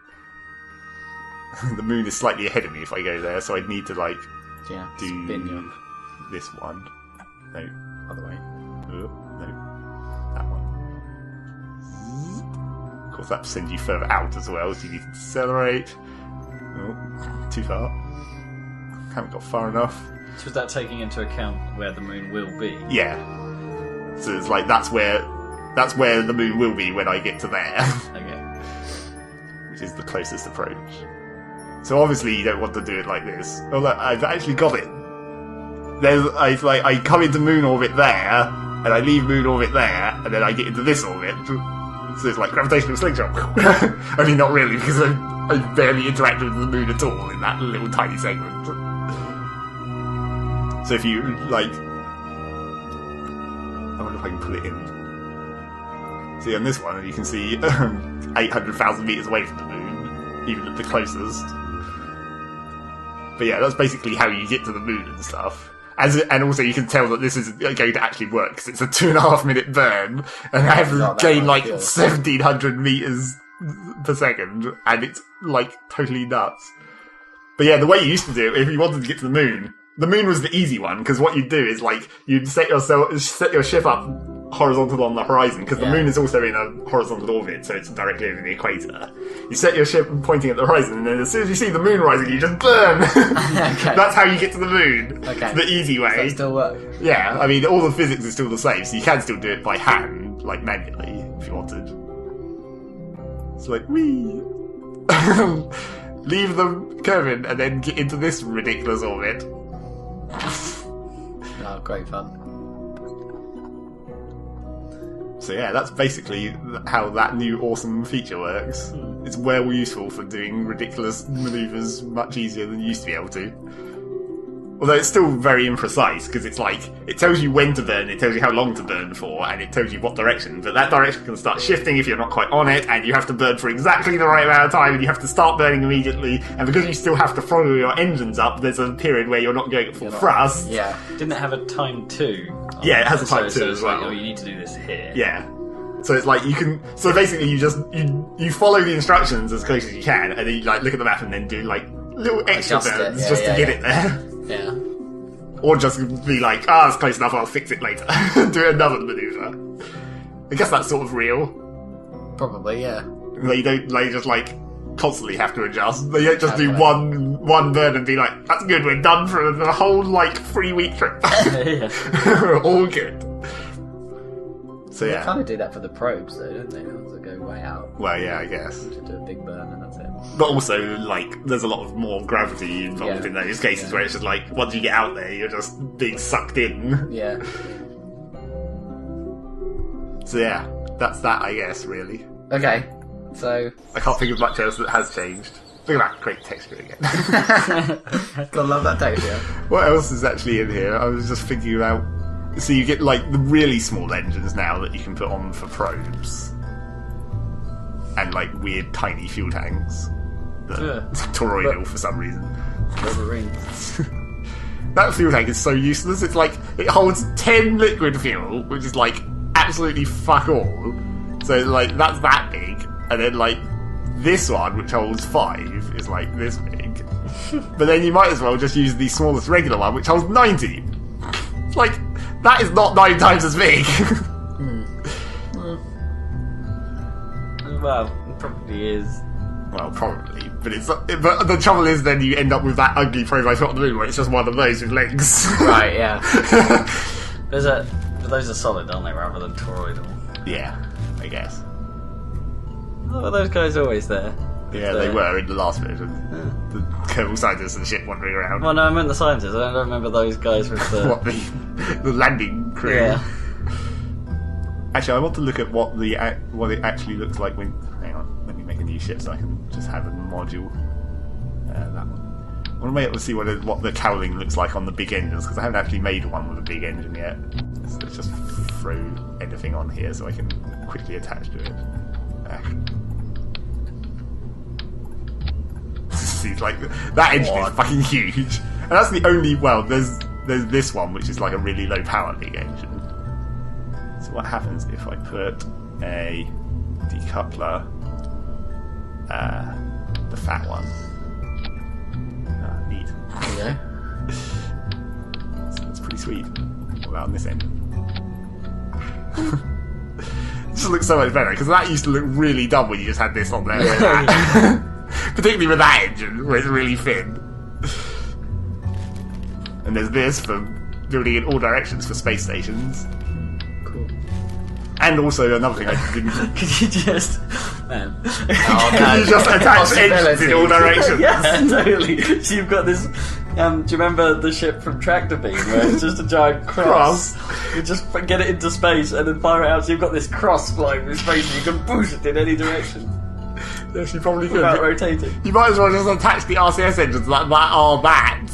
[SPEAKER 2] The moon is slightly ahead of me if I go there, so I'd need to like
[SPEAKER 1] Yeah.
[SPEAKER 2] do
[SPEAKER 1] Spin you
[SPEAKER 2] this one. No,
[SPEAKER 1] other way.
[SPEAKER 2] no, that one. Of course, that sends you further out as well, so you need to decelerate. Oh, too far. Haven't got far enough.
[SPEAKER 3] So is that taking into account where the moon will be?
[SPEAKER 2] Yeah. So it's like that's where the moon will be when I get to there,
[SPEAKER 3] Okay.
[SPEAKER 2] which is the closest approach. So obviously you don't want to do it like this. Oh look, I've actually got it. I come into moon orbit there, and I leave moon orbit there, and then I get into this orbit. So it's like gravitational slingshot. I mean, not really, because I barely interacted with the moon at all in that little tiny segment. So if you, like... I wonder if I can put it in. See, on this one, you can see 800,000 metres away from the moon, even at the closest. But yeah, that's basically how you get to the moon and stuff. And also you can tell that this is going to actually work, because it's a 2.5 minute burn, and I have gained like 1,700 metres per second, and it's like totally nuts. But yeah, the way you used to do it, if you wanted to get to the moon was the easy one, because what you'd do is like, you'd set your ship up horizontal on the horizon, because the moon is also in a horizontal orbit, so it's directly over the equator. You set your ship pointing at the horizon, and then as soon as you see the moon rising, you just burn!
[SPEAKER 1] Okay.
[SPEAKER 2] That's how you get to the moon.
[SPEAKER 1] Okay.
[SPEAKER 2] The easy way.
[SPEAKER 1] Does that still work?
[SPEAKER 2] Yeah, I mean, all the physics is still the same, so you can still do it by hand, like manually, if you wanted. It's like, whee! Leave the Kerbim and then get into this ridiculous orbit.
[SPEAKER 1] Oh, great fun.
[SPEAKER 2] So yeah, that's basically how that new awesome feature works. It's well useful for doing ridiculous manoeuvres much easier than you used to be able to. Although it's still very imprecise, because it's like, it tells you when to burn, it tells you how long to burn for, and it tells you what direction, but that direction can start shifting if you're not quite on it, and you have to burn for exactly the right amount of time, and you have to start burning immediately, and because you still have to throttle your engines up, there's a period where you're not going at full thrust.
[SPEAKER 1] Yeah.
[SPEAKER 3] Didn't it have a time 2?
[SPEAKER 2] Yeah, it has a time 2
[SPEAKER 3] so
[SPEAKER 2] as
[SPEAKER 3] it's
[SPEAKER 2] well.
[SPEAKER 3] Like, oh, you need to do this here.
[SPEAKER 2] Yeah. So it's like so basically you follow the instructions as close as you can, and then you like look at the map and then do like little extra
[SPEAKER 1] Adjust it.
[SPEAKER 2] burns
[SPEAKER 1] Yeah,
[SPEAKER 2] just to
[SPEAKER 1] yeah,
[SPEAKER 2] get
[SPEAKER 1] yeah.
[SPEAKER 2] it there.
[SPEAKER 1] Yeah.
[SPEAKER 2] Or just be like, it's close enough, I'll fix it later. Do another maneuver. I guess that's sort of real.
[SPEAKER 1] Probably, yeah.
[SPEAKER 2] They don't just like constantly have to adjust. They don't just do
[SPEAKER 1] Okay.
[SPEAKER 2] one burn and be like, that's good, we're done for the whole like 3-week trip.
[SPEAKER 3] Yeah.
[SPEAKER 2] All good. So
[SPEAKER 1] They
[SPEAKER 2] yeah.
[SPEAKER 1] kind of do that for the probes, though, don't they? The ones that go way out.
[SPEAKER 2] Well, yeah, I guess.
[SPEAKER 1] Just do a big burn and that's it.
[SPEAKER 2] But also, like, there's a lot of more gravity involved
[SPEAKER 1] Yeah.
[SPEAKER 2] in those cases
[SPEAKER 1] Yeah.
[SPEAKER 2] where it's just like, once you get out there, you're just being sucked in.
[SPEAKER 1] Yeah.
[SPEAKER 2] So yeah, that's that, I guess, really.
[SPEAKER 1] Okay, so...
[SPEAKER 2] I can't think of much else that has changed. Look at that great texture again.
[SPEAKER 1] Gotta love that texture.
[SPEAKER 2] What else is actually in here? I was just thinking about... So you get, like, the really small engines now that you can put on for probes. And, like, weird tiny fuel tanks. That
[SPEAKER 3] Yeah.
[SPEAKER 2] toroidal for some reason.
[SPEAKER 3] Rubber rings.
[SPEAKER 2] That fuel tank is so useless. It's like, it holds 10 liquid fuel, which is, like, absolutely fuck all. So, like, that's that big. And then, like, this one, which holds 5, is, like, this big. But then you might as well just use the smallest regular one, which holds 90. Like, that is not 9 times as big.
[SPEAKER 3] Well, it probably is.
[SPEAKER 2] Well, probably. But but the trouble is then you end up with that ugly probe I put on the moon where it's just one of those with legs.
[SPEAKER 1] Right, yeah.
[SPEAKER 3] But those are solid, aren't they, rather than toroidal?
[SPEAKER 2] Yeah, I guess.
[SPEAKER 3] Oh, are those guys always there?
[SPEAKER 2] Yeah, they were in the last version. The Kerbal scientists and shit wandering around.
[SPEAKER 3] Well, no, I meant the scientists. I don't remember those guys with the...
[SPEAKER 2] What, the landing crew?
[SPEAKER 3] Yeah.
[SPEAKER 2] Actually, I want to look at what it actually looks like when... Hang on, let me make a new ship so I can just have a module. That one. I want to be able to see what the cowling looks like on the big engines, because I haven't actually made one with a big engine yet. So let's just throw anything on here so I can quickly attach to it. See, like, that engine is fucking huge. And that's the only... Well, there's this one, which is like a really low power big engine. So what happens if I put a decoupler, the fat one? Ah, neat.
[SPEAKER 1] There you
[SPEAKER 2] So that's pretty sweet. What about on this end? It just looks so much better, because that used to look really dumb when you just had this on there. Like that. Particularly with that engine, where it's really thin. And there's this for building in all directions for space stations.
[SPEAKER 1] Cool.
[SPEAKER 2] And also another thing I didn't...
[SPEAKER 3] Could you just... Man.
[SPEAKER 1] Oh,
[SPEAKER 2] Can you just attach engines in all directions?
[SPEAKER 3] Yeah, totally. So you've got this... do you remember the ship from Tractor Beam, where it's just a giant cross? You just get it into space and then fire it out, so you've got this cross flying through space and you can push it in any direction.
[SPEAKER 2] Yes, you probably could.
[SPEAKER 3] Without rotating.
[SPEAKER 2] You might as well just attach the RCS engines like that are that.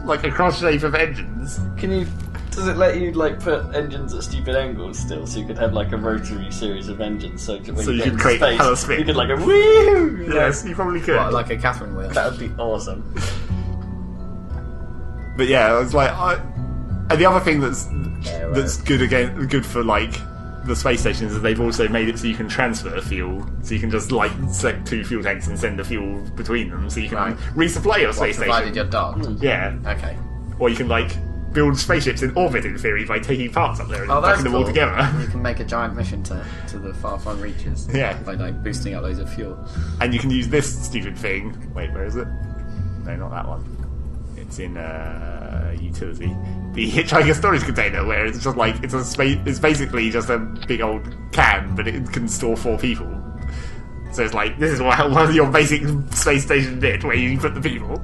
[SPEAKER 2] Like a cross shape of engines.
[SPEAKER 3] Does it let you, like, put engines at stupid angles still, so you could have, like, a rotary series of engines, so when
[SPEAKER 2] So
[SPEAKER 3] you
[SPEAKER 2] you
[SPEAKER 3] get
[SPEAKER 2] could
[SPEAKER 3] into
[SPEAKER 2] create
[SPEAKER 3] space,
[SPEAKER 2] hella spin.
[SPEAKER 3] you could, like, go woo!
[SPEAKER 2] Yes, you probably could.
[SPEAKER 1] What, like a Catherine wheel?
[SPEAKER 3] That would be awesome.
[SPEAKER 2] But yeah, I was like, and the other thing that's
[SPEAKER 1] right.
[SPEAKER 2] good for like the space stations is they've also made it so you can transfer fuel, so you can just like select 2 fuel tanks and send the fuel between them, so you can
[SPEAKER 1] Right.
[SPEAKER 2] resupply your space
[SPEAKER 1] Provided
[SPEAKER 2] station.
[SPEAKER 1] you're docked.
[SPEAKER 2] Yeah,
[SPEAKER 1] Okay.
[SPEAKER 2] or you can like build spaceships in orbit in theory by taking parts up there and
[SPEAKER 1] Oh, that's
[SPEAKER 2] packing them all
[SPEAKER 1] cool.
[SPEAKER 2] together.
[SPEAKER 1] You can make a giant mission to the far reaches.
[SPEAKER 2] Yeah.
[SPEAKER 1] By like boosting up loads of fuel.
[SPEAKER 2] And you can use this stupid thing. Wait, where is it? No, not that one. It's in utility. The hitchhiker storage container, where it's just like it's basically just a big old can, but it can store 4 people. So it's like this is one of your basic space station bit where you put the people,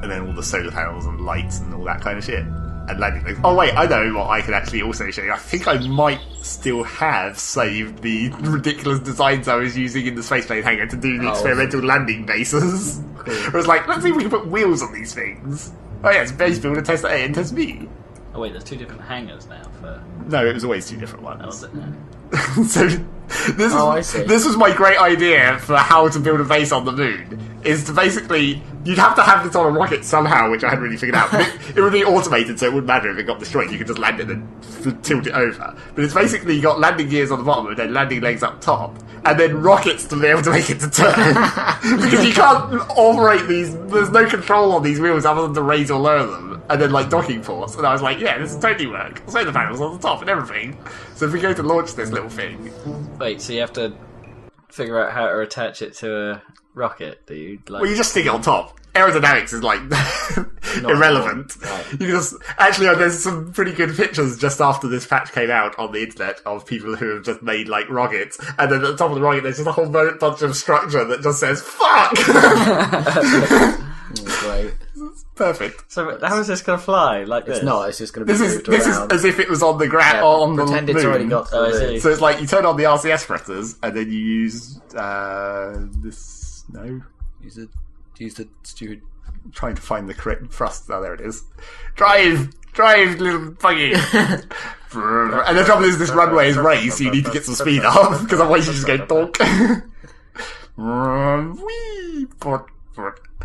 [SPEAKER 2] and then all the solar panels and lights and all that kind of shit. And landing legs. Oh wait, I know what I can actually also show you. I think I might still have saved the ridiculous designs I was using in the spaceplane hangar to do the experimental landing bases.
[SPEAKER 1] Cool.
[SPEAKER 2] I was like, let's see if we can put wheels on these things. Oh yeah, it's base builder, test A and test B.
[SPEAKER 3] Oh wait, there's 2 different hangars now for...
[SPEAKER 2] No, it was always 2 different
[SPEAKER 3] Oh,
[SPEAKER 2] ones.
[SPEAKER 3] is it now?
[SPEAKER 2] So
[SPEAKER 1] I see.
[SPEAKER 2] this was my great idea for how to build a base on the moon. Is to basically you'd have to have this on a rocket somehow, which I hadn't really figured out. But it would be automated, so it wouldn't matter if it got destroyed. You could just land it and tilt it over. But it's basically you got landing gears on the bottom and then landing legs up top, and then rockets to be able to make it to turn. Because you can't operate these. There's no control on these wheels other than to raise or lower them, and then like docking ports. And I was like, yeah, this will totally work. Solar panels on the top and everything. So if we go to launch this little thing.
[SPEAKER 3] Wait, so you have to figure out how to attach it to a rocket, do you? Like...
[SPEAKER 2] Well, you just stick it on top. Aerodynamics is like...
[SPEAKER 1] Not
[SPEAKER 2] irrelevant.
[SPEAKER 1] right.
[SPEAKER 2] You can just actually, there's some pretty good pictures just after this patch came out on the internet of people who have just made like rockets, and then at the top of the rocket there's just a whole bunch of structure that just says "fuck."
[SPEAKER 1] Great.
[SPEAKER 2] Perfect.
[SPEAKER 3] So how is this going to fly like this?
[SPEAKER 1] It's not. It's just going to be
[SPEAKER 2] This is
[SPEAKER 1] moved around.
[SPEAKER 2] as if it was on the ground on the
[SPEAKER 1] pretend
[SPEAKER 2] moon.
[SPEAKER 1] it's already got.
[SPEAKER 3] Oh, I see.
[SPEAKER 2] So it's like you turn on the RCS thrusters, and then you use this. No,
[SPEAKER 1] Use the stupid.
[SPEAKER 2] I'm trying to find the correct thrust. Oh, there it is. Drive, little buggy. And the trouble is, this runway is raised, so you need to get some speed up, because otherwise you just go donk. Whee!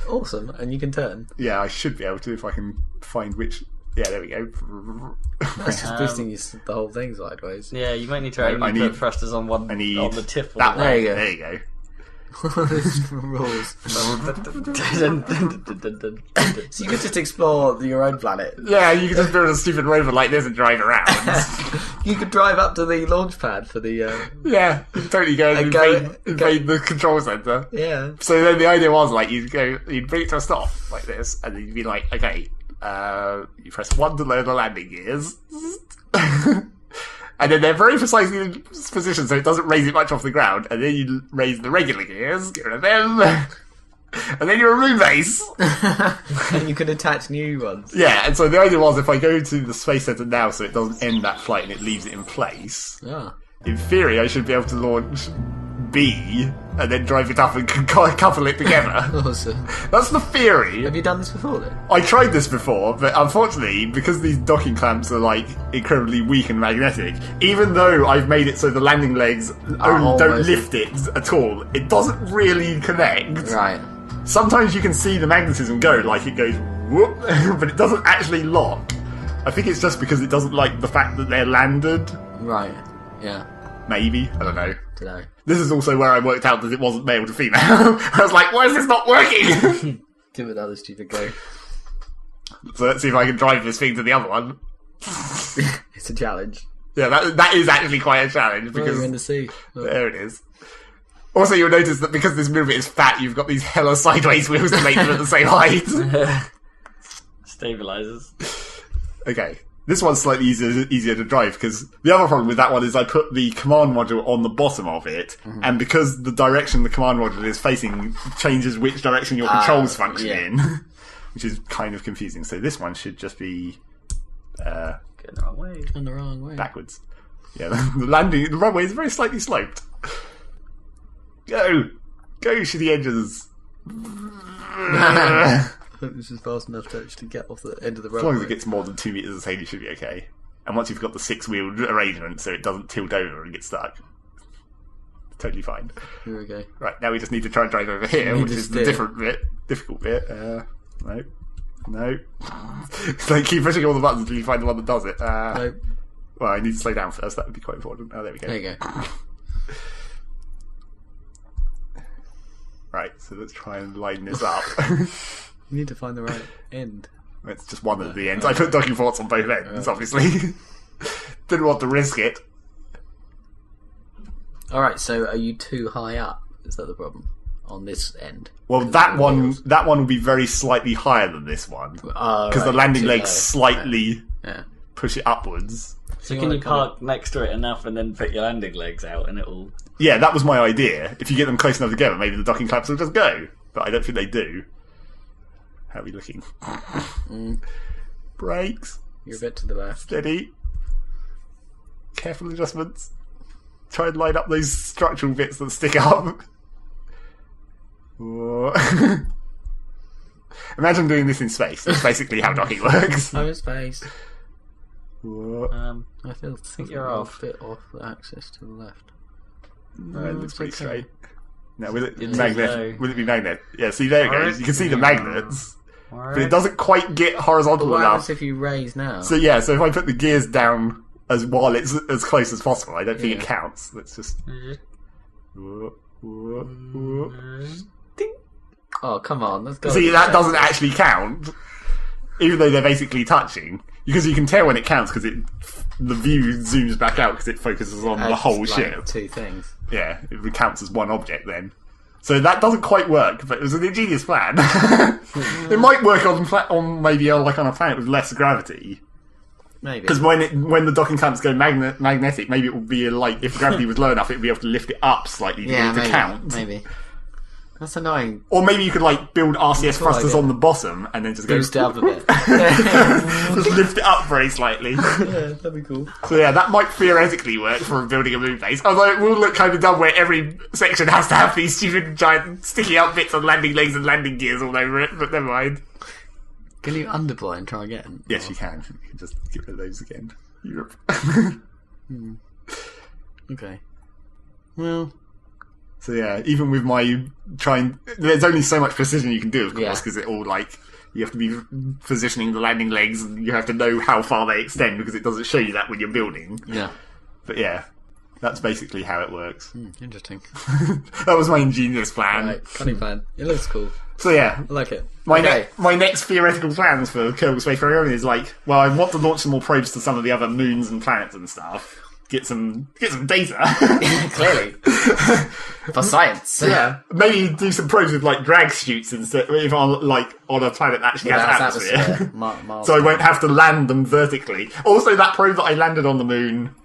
[SPEAKER 1] Awesome, and you can turn.
[SPEAKER 2] Yeah, I should be able to if I can find which. Yeah, there we go.
[SPEAKER 1] That's just boosting the whole thing sideways.
[SPEAKER 3] Yeah, you might need to only put thrusters on one
[SPEAKER 2] I need
[SPEAKER 3] on the tip.
[SPEAKER 2] that one.
[SPEAKER 1] There you go.
[SPEAKER 2] There you go.
[SPEAKER 1] Rules. So you could just explore your own planet.
[SPEAKER 2] Yeah, you can just build a stupid rover like this and drive around.
[SPEAKER 1] You could drive up to the launch pad for the.
[SPEAKER 2] Yeah, you can totally go and invade the control center.
[SPEAKER 1] Yeah.
[SPEAKER 2] So then the idea was like you'd bring it to a stop like this, and then you'd be like, okay, you press 1 to lower the landing gears. And then they're very precisely in position, so it doesn't raise it much off the ground. And then you raise the regular gears, get rid of them, and then you're a moon base.
[SPEAKER 1] And you can attach new ones.
[SPEAKER 2] Yeah, and so the idea was if I go to the space center now, so it doesn't end that flight and it leaves it in place.
[SPEAKER 1] Yeah.
[SPEAKER 2] In theory, I should be able to launch B and then drive it up and couple it together.
[SPEAKER 1] Awesome.
[SPEAKER 2] That's the theory.
[SPEAKER 1] Have you done this before then?
[SPEAKER 2] I tried this before, but unfortunately, because these docking clamps are like incredibly weak and magnetic, even though I've made it so the landing legs don't lift it at all, it doesn't really connect.
[SPEAKER 1] Right.
[SPEAKER 2] Sometimes you can see the magnetism go, like it goes whoop, but it doesn't actually lock. I think it's just because it doesn't like the fact that they're landed.
[SPEAKER 1] Right. Yeah.
[SPEAKER 2] Maybe. I don't know.
[SPEAKER 1] Dunno.
[SPEAKER 2] This is also where I worked out that it wasn't male to female. I was like, why is this not working?
[SPEAKER 1] Give it another stupid go.
[SPEAKER 2] So let's see if I can drive this thing to the other one.
[SPEAKER 1] It's a challenge.
[SPEAKER 2] Yeah, that is actually quite a challenge because
[SPEAKER 1] you're in the sea.
[SPEAKER 2] there it is. Also, you'll notice that because this movement is fat, you've got these hella sideways wheels to make them at the same height.
[SPEAKER 3] Stabilizers.
[SPEAKER 2] Okay. This one's slightly easier to drive, because the other problem with that one is I put the command module on the bottom of it, and because the direction the command module is facing changes which direction your controls function in, which is kind of confusing. So this one should just be
[SPEAKER 3] Going the wrong way.
[SPEAKER 1] On the wrong way.
[SPEAKER 2] backwards. Yeah, the runway is very slightly sloped. Go shitty engines.
[SPEAKER 1] I hope this is fast enough to actually get off the end of the road.
[SPEAKER 2] As long as it gets more than 2 meters a second, you should be okay. And once you've got the 6-wheeled arrangement, so it doesn't tilt over and get stuck, totally fine.
[SPEAKER 1] Here we go.
[SPEAKER 2] Right, now we just need to try and drive over here,
[SPEAKER 1] need
[SPEAKER 2] which
[SPEAKER 1] to
[SPEAKER 2] is the difficult bit. No. It's like keep pushing all the buttons until you find the one that does it.
[SPEAKER 1] No.
[SPEAKER 2] Well, I need to slow down first. That would be quite important. Oh, there we go.
[SPEAKER 1] There you go.
[SPEAKER 2] Right, so let's try and line this up.
[SPEAKER 1] We need to find the right end.
[SPEAKER 2] It's just one at the ends. I put docking ports on both ends, obviously. Didn't want to risk it.
[SPEAKER 1] Alright, so are you too high up? Is that the problem? On this end?
[SPEAKER 2] Well, that one will be very slightly higher than this one. Because the landing legs slightly push it upwards.
[SPEAKER 3] So can you park next to it enough and then put your landing legs out and it'll...
[SPEAKER 2] Yeah, that was my idea. If you get them close enough together, maybe the docking clamps will just go. But I don't think they do. How are we looking? Brakes.
[SPEAKER 1] You're a bit to the left.
[SPEAKER 2] Steady. Careful adjustments. Try and line up those structural bits that stick up. Imagine doing this in space. That's basically how docking works.
[SPEAKER 1] I'm in space. I
[SPEAKER 3] think you're off.
[SPEAKER 1] A bit off the axis to the left.
[SPEAKER 2] No, it looks pretty
[SPEAKER 1] okay.
[SPEAKER 2] straight. Now, will it
[SPEAKER 3] It's
[SPEAKER 2] magnet?
[SPEAKER 3] low.
[SPEAKER 2] Will it be magnet? Yeah, see, there it goes. You can see the magnets, but it
[SPEAKER 3] Alright.
[SPEAKER 2] doesn't quite get horizontal
[SPEAKER 1] What
[SPEAKER 2] enough.
[SPEAKER 1] happens if you raise now?
[SPEAKER 2] So yeah, so if I put the gears down while it's as close as possible, I don't think it counts. Let's just.
[SPEAKER 1] Oh, come on. That's gotta
[SPEAKER 2] See,
[SPEAKER 1] be
[SPEAKER 2] that
[SPEAKER 1] better.
[SPEAKER 2] doesn't actually count, even though they're basically touching. Because you can tell when it counts because the view zooms back out because it focuses on the
[SPEAKER 1] Adds,
[SPEAKER 2] whole
[SPEAKER 1] like,
[SPEAKER 2] ship.
[SPEAKER 1] 2 things.
[SPEAKER 2] Yeah, it counts as one object then. So that doesn't quite work, but it was an ingenious plan. It might work on maybe on a planet with less gravity.
[SPEAKER 1] Maybe.
[SPEAKER 2] Because when the docking clamps go magnetic, maybe it will be like, if gravity was low enough, it would be able to lift it up slightly to count.
[SPEAKER 1] Maybe. That's annoying.
[SPEAKER 2] Or maybe you could build RCS thrusters on the bottom and then just
[SPEAKER 1] boost it up a bit.
[SPEAKER 2] Just lift it up very slightly.
[SPEAKER 1] Yeah, that'd be cool.
[SPEAKER 2] So yeah, that might theoretically work for building a moon base. Although it will look kind of dumb where every section has to have these stupid giant sticky out bits on landing legs and landing gears all over it, but never mind.
[SPEAKER 1] Can you underboy and try again?
[SPEAKER 2] Yes, you can. You can just get rid of those again. Europe.
[SPEAKER 1] Okay. Well...
[SPEAKER 2] So yeah, even with my there's only so much precision you can do, of course, because it all you have to be positioning the landing legs, and you have to know how far they extend because it doesn't show you that when you're building.
[SPEAKER 1] Yeah.
[SPEAKER 2] But yeah, that's basically how it works.
[SPEAKER 1] Interesting.
[SPEAKER 2] That was my ingenious plan.
[SPEAKER 1] Right, funny plan. It looks cool.
[SPEAKER 2] So yeah,
[SPEAKER 1] I like it.
[SPEAKER 2] My next theoretical plans for Kerbal Space Program is I want to launch some more probes to some of the other moons and planets and stuff. Get some data.
[SPEAKER 1] Clearly. For science.
[SPEAKER 2] Yeah. Maybe do some probes with drag chutes instead if on a planet that actually has an atmosphere. So I won't have to land them vertically. Also, that probe that I landed on the moon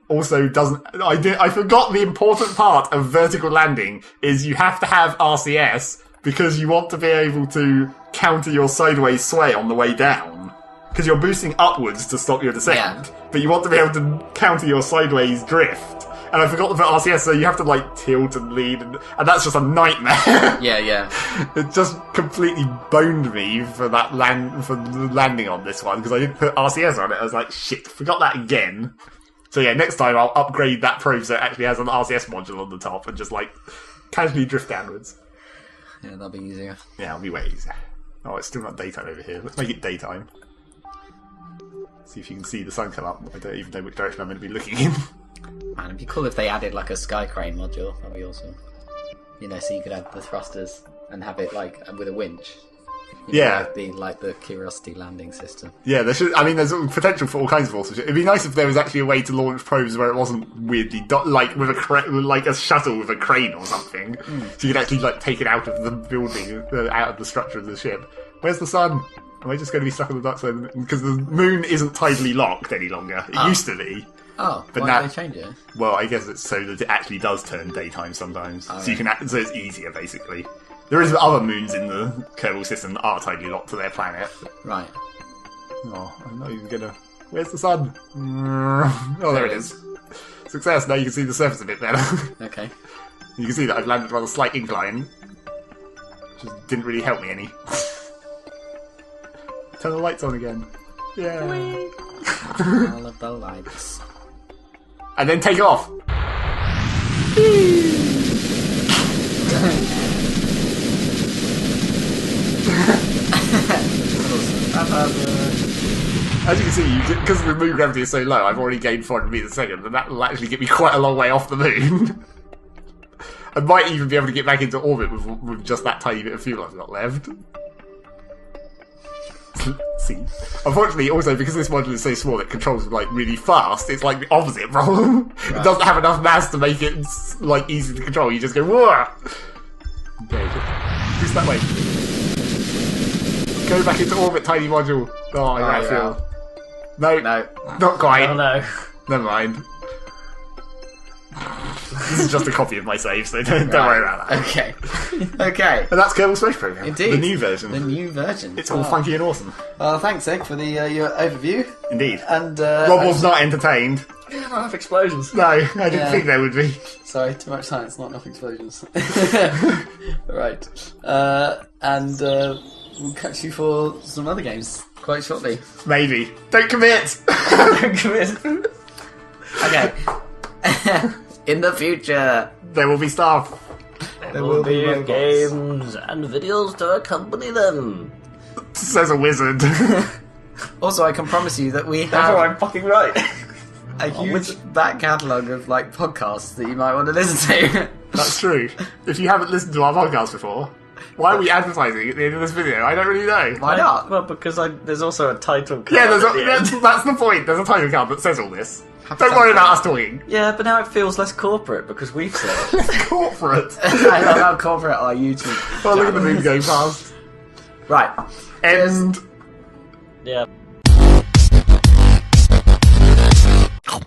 [SPEAKER 2] also doesn't... I forgot the important part of vertical landing is you have to have RCS because you want to be able to counter your sideways sway on the way down. Because you're boosting upwards to stop your descent, but you want to be able to counter your sideways drift. And I forgot about RCS, so you have to tilt and lead, and that's just a nightmare.
[SPEAKER 1] Yeah.
[SPEAKER 2] It just completely boned me for the landing on this one because I didn't put RCS on it. I was like, shit, forgot that again. So yeah, next time I'll upgrade that probe so it actually has an RCS module on the top and just casually drift downwards.
[SPEAKER 1] Yeah, that'll be easier.
[SPEAKER 2] Yeah, it'll be way easier. Oh, it's still not daytime over here. Let's make it daytime. See if you can see the sun come up. I don't even know which direction I'm going to be looking in.
[SPEAKER 1] Man, it'd be cool if they added a sky crane module. That'd be awesome. So you could add the thrusters and have it with a winch. The Curiosity landing system. Yeah, there should. I mean, there's potential for all kinds of awesome shit. It'd be nice if there was actually a way to launch probes where it wasn't weirdly with a shuttle with a crane or something. So you could actually take it out of the building, out of the structure of the ship. Where's the sun? Am I just going to be stuck on the dark side? Because the moon isn't tidally locked any longer. It used to be. Oh,
[SPEAKER 2] but
[SPEAKER 1] why
[SPEAKER 2] now
[SPEAKER 1] did they change it?
[SPEAKER 2] Well, I guess it's so that it actually does turn daytime sometimes.
[SPEAKER 1] Oh,
[SPEAKER 2] so you can, so it's easier basically. There is other moons in the Kerbal system that are tidally locked to their planet.
[SPEAKER 1] Right.
[SPEAKER 2] Oh, I'm not even gonna. Where's the sun? Oh, there it is. Success. Now you can see the surface a bit better.
[SPEAKER 1] Okay.
[SPEAKER 2] You can see that I've landed on a slight incline, which didn't really help me any. Turn the lights on again. Yeah.
[SPEAKER 1] All of the lights.
[SPEAKER 2] And then take off. As you can see, because the moon gravity is so low, I've already gained 400 meters a second, and that will actually get me quite a long way off the moon. I might even be able to get back into orbit with just that tiny bit of fuel I've got left. See, unfortunately, also because this module is so small, it controls really fast. It's the opposite problem. Right. It doesn't have enough mass to make it easy to control. You just go whoa. Okay, just that way. Go back into orbit, tiny module. Oh, I got fuel. No, not quite.
[SPEAKER 3] Oh no.
[SPEAKER 2] Never mind. This is just a copy of my save, so don't worry about that.
[SPEAKER 1] Okay. Okay.
[SPEAKER 2] And that's Kerbal Space Program.
[SPEAKER 1] Indeed.
[SPEAKER 2] The new version.
[SPEAKER 1] The new version.
[SPEAKER 2] It's all funky and awesome.
[SPEAKER 1] Thanks, Egg, for the your overview.
[SPEAKER 2] Indeed.
[SPEAKER 1] And
[SPEAKER 2] Rob was not entertained.
[SPEAKER 3] Yeah, not enough explosions.
[SPEAKER 2] No, I didn't think there would be.
[SPEAKER 1] Sorry, too much science, not enough explosions. Right. And we'll catch you for some other games quite shortly.
[SPEAKER 2] Maybe. Don't commit!
[SPEAKER 3] Don't commit.
[SPEAKER 1] Okay. In the future,
[SPEAKER 2] there will be stuff.
[SPEAKER 3] There will be games and videos to accompany them.
[SPEAKER 2] Says a wizard.
[SPEAKER 1] Also, I can promise you that we
[SPEAKER 3] Therefore, I'm
[SPEAKER 1] have
[SPEAKER 3] fucking right.
[SPEAKER 1] a huge back catalogue of podcasts that you might want to listen to.
[SPEAKER 2] That's true. If you haven't listened to our podcast before, Why are we advertising at the end of this video? I don't really know.
[SPEAKER 1] Why not?
[SPEAKER 3] Well, because there's also a title card.
[SPEAKER 2] Yeah,
[SPEAKER 3] that's
[SPEAKER 2] the point. There's a title card that says all this. Don't worry about us talking.
[SPEAKER 3] Yeah, but now it feels less corporate because we've said it.
[SPEAKER 2] Corporate.
[SPEAKER 1] I love how corporate our YouTube.
[SPEAKER 2] Well, look at the moon going past.
[SPEAKER 1] Right.
[SPEAKER 2] End.
[SPEAKER 3] Yeah.